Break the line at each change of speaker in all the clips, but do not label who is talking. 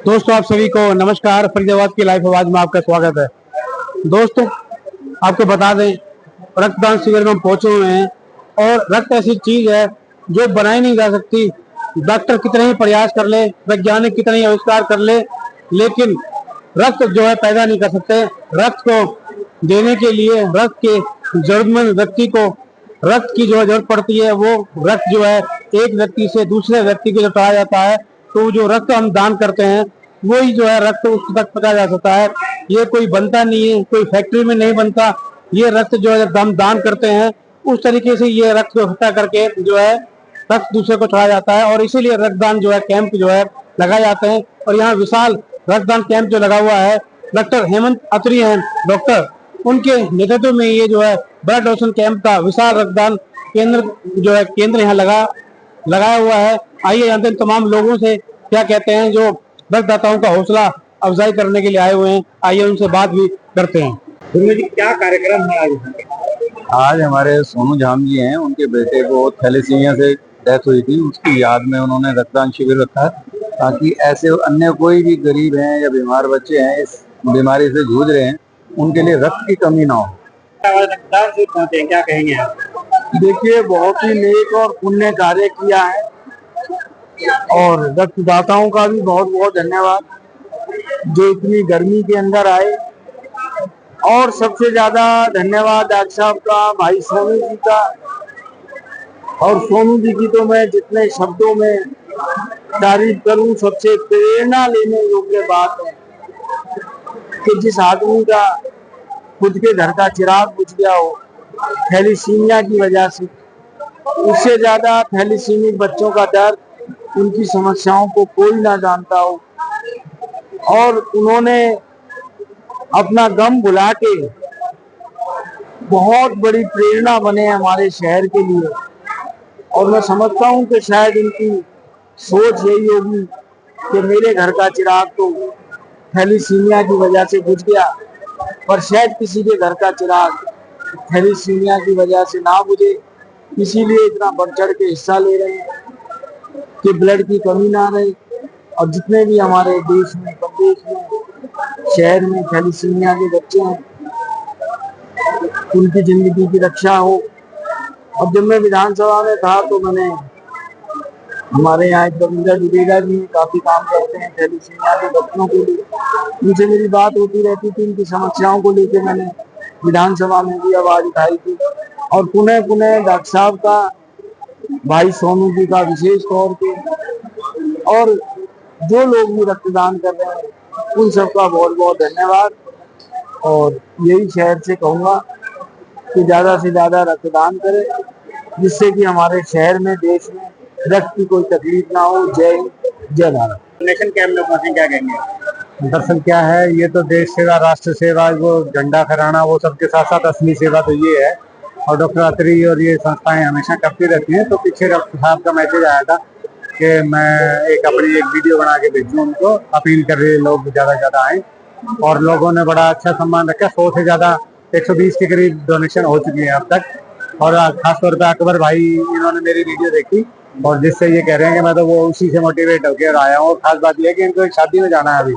दोस्तों आप सभी को नमस्कार। फरीदाबाद की लाइव आवाज में आपका स्वागत है। दोस्तों आपको बता दें, रक्तदान शिविर में हम पहुंचे हुए हैं और रक्त ऐसी चीज है जो बनाई नहीं जा सकती। डॉक्टर कितने ही प्रयास कर ले, वैज्ञानिक कितने ही आविष्कार कर ले, लेकिन रक्त जो है पैदा नहीं कर सकते। रक्त को देने के लिए रक्त के जरूरतमंद व्यक्ति को रक्त की जो जरूरत पड़ती है, वो रक्त जो है एक व्यक्ति से दूसरे व्यक्ति को जब चढ़ाया जाता है तो जो रक्त हम दान करते हैं वही जो है रक्त उस तक पहुंचाया जा सकता है। ये कोई बनता नहीं है, कोई फैक्ट्री में नहीं बनता। ये रक्त जो है जब हम दान करते हैं उस तरीके से ये रक्त को इकट्ठा करके जो है रक्त दूसरे को चढ़ाया जाता है और इसीलिए रक्तदान जो है कैंप जो है लगाए जाते हैं। और यहाँ विशाल रक्तदान कैंप जो लगा हुआ है, डॉक्टर हेमंत अत्री हैं डॉक्टर, उनके नेतृत्व में ये जो है ब्लड डोनेशन कैंप का विशाल रक्तदान केंद्र यहाँ लगाया हुआ है। आइए जानते हैं तमाम लोगों से क्या कहते हैं जो रक्तदाताओं का हौसला अफजाई करने के लिए आए हुए हैं। आइए उनसे बात भी करते हैं। जी क्या कार्यक्रम है
आज हमारे सोनू झाम जी हैं, उनके बेटे को थैलेसीमिया से डेथ हुई थी, उसकी याद में उन्होंने रक्तदान शिविर रखा है ताकि ऐसे अन्य कोई भी गरीब हैं या बीमार बच्चे हैं इस बीमारी से जूझ रहे हैं, उनके लिए रक्त की कमी ना हो।
रक्तदान से पहुंचे, क्या कहेंगे आप?
देखिए, बहुत ही नेक और पुण्य कार्य किया है और रक्तदाताओं का भी बहुत बहुत धन्यवाद जो इतनी गर्मी के अंदर आए। और सबसे ज्यादा धन्यवाद डॉक्टर साहब का, भाई सोनू जी का। और सोनू जी की तो मैं जितने शब्दों में तारीफ करूं, सबसे प्रेरणा लेने योग्य बात है कि जिस आदमी का खुद के घर का चिराग बुझ गया हो थैलीसीमिया की वजह से, उससे ज्यादा थैलीसीमिक बच्चों का दर्द, उनकी समस्याओं को कोई ना जानता हो और उन्होंने अपना गम भुला के बहुत बड़ी प्रेरणा बने हमारे शहर के लिए। और मैं समझता हूं कि शायद इनकी सोच यही होगी कि मेरे घर का चिराग तो थैलीसीमिया की वजह से बुझ गया, पर शायद किसी के घर का चिराग थैलीसीमिया की वजह से ना बुझे, इसीलिए इतना बढ़ चढ़ के हिस्सा ले रहे हैं कि ब्लड की कमी ना रहे। और जितने भी हमारे देश में, प्रदेश में, शहर में थैलीसीमिया के बच्चे हैं, उनकी जिंदगी की रक्षा हो। और जब मैं विधानसभा में था तो मैंने, हमारे यहाँ एक रविंद्र जुडेजा जी काफी काम करते हैं थैलीसीमिया के बच्चों के लिए, उनसे मेरी बात होती रहती थी। उनकी समस्याओं को लेकर मैंने विधानसभा में भी आवाज उठाई थी। और पुनः पुनः डॉक्टर साहब का, भाई सोनू जी का विशेष तौर पे, और जो लोग भी रक्तदान कर रहे हैं उन सबका बहुत बहुत धन्यवाद। और यही शहर से कहूँगा कि ज्यादा से ज्यादा रक्तदान करें, जिससे कि हमारे शहर में, देश में रक्त की कोई तकलीफ ना हो। जय हिंद, जय भारत।
डोनेशन कैंप में पहुंचे, क्या कहेंगे?
दरअसल क्या है, ये तो देश सेवा, राष्ट्र सेवा, वो झंडा फहराना, वो सबके साथ साथ असली सेवा तो ये है। और डॉक्टर अत्री और ये संस्थाएं हमेशा करती रहती हैं। तो पीछे डॉक्टर साहब का मैसेज आया था कि मैं अपनी एक वीडियो बना के भेजूं उनको, अपील कर रहे लोग ज्यादा से ज्यादा आए। और लोगों ने बड़ा अच्छा सम्मान रखा। 100 से ज्यादा 120 के करीब डोनेशन हो चुकी है अब तक। और खासतौर पर अकबर भाई, इन्होंने मेरी वीडियो देखी और जिससे ये कह रहे हैं कि मैं तो वो उसी से मोटिवेट होकर आया हूँ। और खास बात यह है कि इनको एक शादी में जाना है अभी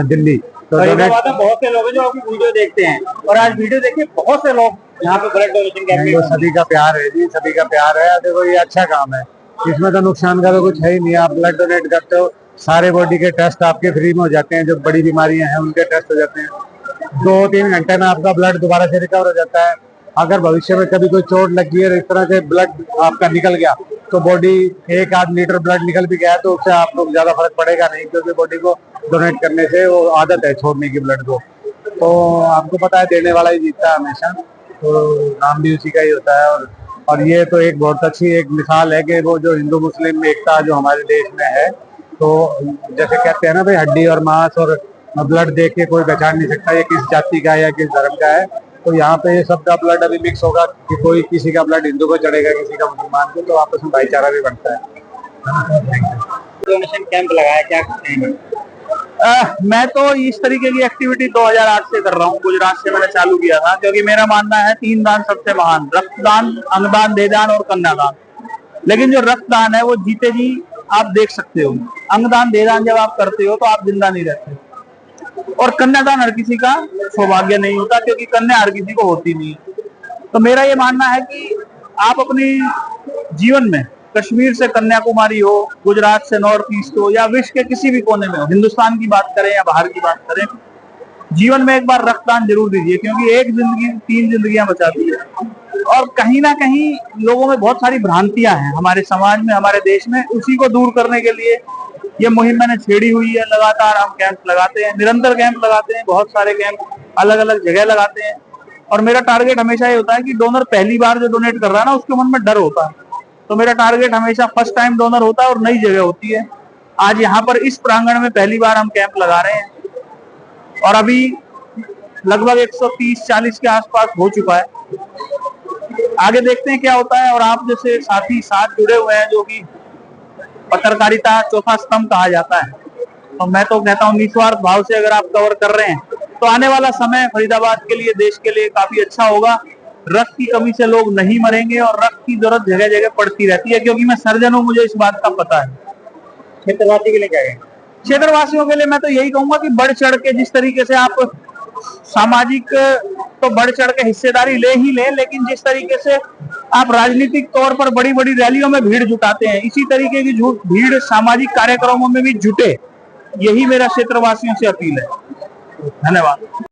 दिल्ली, तो
बहुत से लोग हैं जो आपकी वीडियो देखते हैं और आज वीडियो देखे बहुत से लोग यहाँ पे ब्लड डोनेशन कैंप में।
सभी का प्यार है जी, सभी का प्यार है। देखो, ये अच्छा काम है, इसमें तो नुकसान का तो कुछ है ही नहीं। आप ब्लड डोनेट करते हो, सारे बॉडी के टेस्ट आपके फ्री में हो जाते हैं। जो बड़ी बीमारियां हैं उनके टेस्ट हो जाते हैं। 2-3 घंटे में आपका ब्लड दोबारा से रिकवर हो जाता है। अगर भविष्य में कभी कोई चोट लगी है और इस तरह से ब्लड आपका निकल गया तो बॉडी 1-8 लीटर ब्लड निकल भी गया तो उससे आपको ज्यादा फर्क पड़ेगा नहीं, क्योंकि बॉडी को डोनेट करने से वो आदत है छोड़ने की ब्लड को। तो आपको पता है, देने वाला ही जीतता है हमेशा, तो नाम भी उसी का ही होता है। और ये तो एक बहुत अच्छी एक मिसाल है कि वो जो हिंदू मुस्लिम एकता जो हमारे देश में है, तो जैसे कहते हैं ना भाई, हड्डी और मांस और ब्लड देख के कोई पहचान नहीं सकता ये किस जाति का है या किस धर्म का है। तो यहाँ पे ये सबका ब्लड अभी मिक्स होगा कि कोई किसी का ब्लड हिंदू को चढ़ेगा, किसी का मुसलमान को, तो आपस में भाईचारा भी बढ़ता है।
डोनेशन कैंप लगाया, क्या कहेंगे?
मैं तो इस तरीके की एक्टिविटी 2008 से कर रहा हूँ। गुजरात से मैंने चालू किया था, क्योंकि मेरा मानना है 3 दान सबसे महान: रक्तदान, अंगदान, देदान और कन्यादान। लेकिन जो रक्तदान है वो जीते जी आप देख सकते हो, अंगदान देदान जब आप करते हो तो आप जिंदा नहीं रहते। और कन्यादान हर किसी का सौभाग्य नहीं होता, क्योंकि कन्या हर किसी को होती नहीं है। तो मेरा ये मानना है कि आप अपनी जीवन में कश्मीर से कन्याकुमारी हो, गुजरात से नॉर्थ ईस्ट हो, या विश्व के किसी भी कोने में हो, हिंदुस्तान की बात करें या बाहर की बात करें, जीवन में एक बार रक्तदान जरूर दीजिए, क्योंकि एक जिंदगी 3 जिंदगियां बचाती है। और कहीं ना कहीं लोगों में बहुत सारी भ्रांतियां हैं हमारे समाज में, हमारे देश में, उसी को दूर करने के लिए ये मुहिम मैंने छेड़ी हुई है। लगातार हम कैंप लगाते हैं, निरंतर कैंप लगाते हैं, बहुत सारे कैंप अलग अलग जगह लगाते हैं। और मेरा टारगेट हमेशा ये होता है कि डोनर पहली बार जो डोनेट कर रहा है ना, उसके मन में डर होता है। तो मेरा टारगेट हमेशा फर्स्ट टाइम डोनर होता है और नई जगह होती है। आज यहाँ पर इस प्रांगण में पहली बार हम कैंप लगा रहे हैं, और अभी लगभग 130-40 के आसपास हो चुका है। आगे देखते हैं क्या होता है। और आप जैसे साथी साथ जुड़े हुए हैं, जो कि पत्रकारिता चौथा स्तंभ कहा जाता है, तो मैं तो कहता हूँ निस्वार्थ भाव से अगर आप कवर कर रहे हैं तो आने वाला समय फरीदाबाद के लिए, देश के लिए काफी अच्छा होगा। रक्त की कमी से लोग नहीं मरेंगे, और रक्त की जरूरत जगह जगह पड़ती रहती है, क्योंकि मैं सर्जन हूँ, मुझे इस बात का पता है।
क्षेत्रवासी के लिए क्या है?
क्षेत्रवासियों के लिए मैं तो यही कहूंगा कि बढ़ चढ़ के, जिस तरीके से आप सामाजिक तो बढ़ चढ़ के हिस्सेदारी ले ही ले, लेकिन जिस तरीके से आप राजनीतिक तौर पर बड़ी बड़ी रैलियों में भीड़ जुटाते हैं, इसी तरीके की भीड़ सामाजिक कार्यक्रमों में भी जुटे, यही मेरा क्षेत्रवासियों से अपील है। धन्यवाद।